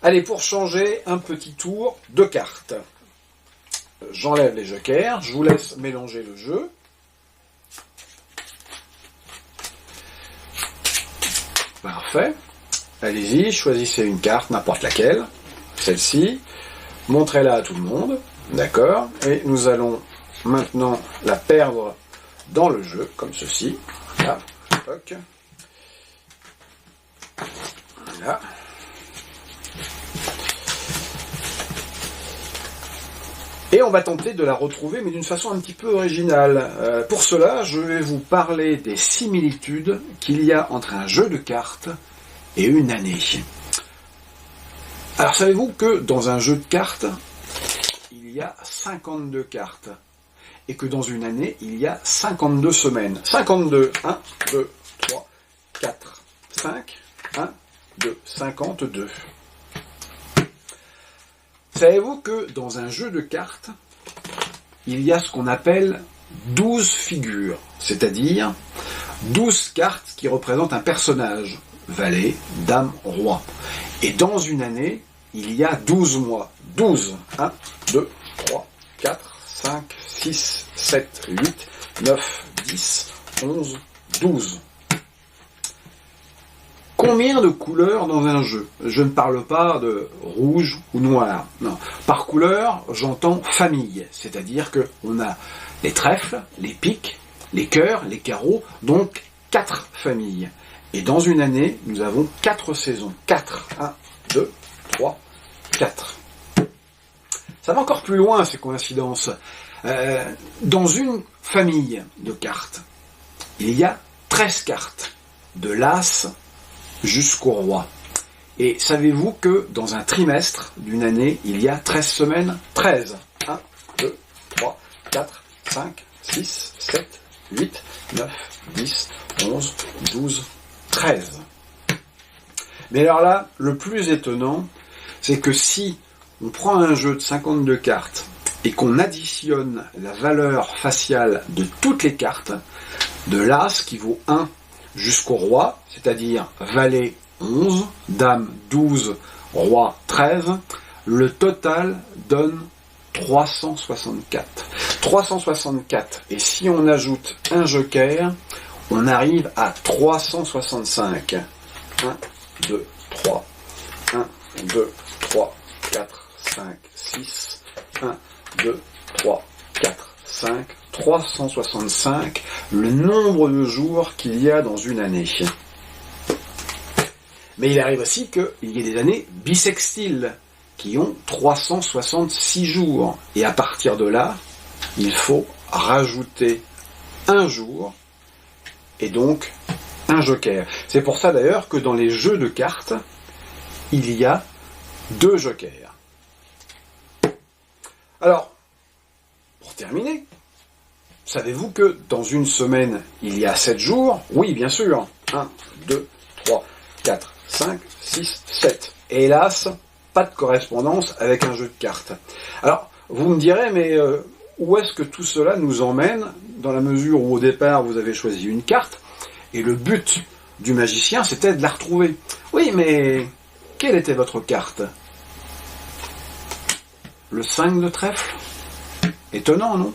Allez, pour changer, un petit tour de cartes. J'enlève les jokers, je vous laisse mélanger le jeu. Parfait. Allez-y, choisissez une carte, n'importe laquelle. Celle-ci. Montrez-la à tout le monde. D'accord. Et nous allons maintenant la perdre dans le jeu, comme ceci. Là. Toc. Là. Et on va tenter de la retrouver, mais d'une façon un petit peu originale. Pour cela, je vais vous parler des similitudes qu'il y a entre un jeu de cartes et une année. Alors, savez-vous que dans un jeu de cartes, il y a 52 cartes, et que dans une année, il y a 52 semaines. 52, 1, 2, 3, 4, 5, 1, 2, 52. Savez-vous que dans un jeu de cartes, il y a ce qu'on appelle 12 figures, c'est-à-dire 12 cartes qui représentent un personnage, valet, dame, roi. Et dans une année, il y a 12 mois. 12, 1, 2, 3, 4, 5, 6, 7, 8, 9, 10, 11, 12. Combien de couleurs dans un jeu? Je ne parle pas de rouge ou noir. Non. Par couleur, j'entends famille. C'est-à-dire qu'on a les trèfles, les piques, les cœurs, les carreaux, donc 4 familles. Et dans une année, nous avons 4 saisons. 4. 1, 2, 3, 4. Ça va encore plus loin, ces coïncidences. Dans une famille de cartes, il y a 13 cartes. De l'as jusqu'au roi. Et savez-vous que dans un trimestre d'une année, il y a 13 semaines? 13. 1, 2, 3, 4, 5, 6, 7, 8, 9, 10, 11, 12, 13. Mais alors là, le plus étonnant, c'est que si on prend un jeu de 52 cartes et qu'on additionne la valeur faciale de toutes les cartes, de l'as qui vaut 1 jusqu'au roi, c'est-à-dire valet 11, dame 12, roi 13, le total donne 364. 364. Et si on ajoute un joker, on arrive à 365. 1, 2, 3. 1, 2, 3, 4, 5, 6. 1, 2, 3, 4, 5. 365, le nombre de jours qu'il y a dans une année. Mais il arrive aussi qu'il y ait des années bissextiles, qui ont 366 jours. Et à partir de là, il faut rajouter un jour, et donc un joker. C'est pour ça d'ailleurs que dans les jeux de cartes, il y a 2 jokers. Alors, pour terminer, savez-vous que dans une semaine, il y a 7 jours? Oui, bien sûr. 1, 2, 3, 4, 5, 6, 7. Et hélas, pas de correspondance avec un jeu de cartes. Alors, vous me direz, mais où est-ce que tout cela nous emmène, dans la mesure où au départ, vous avez choisi une carte, et le but du magicien, c'était de la retrouver. Oui, mais quelle était votre carte? Le 5 de trèfle? Étonnant, non?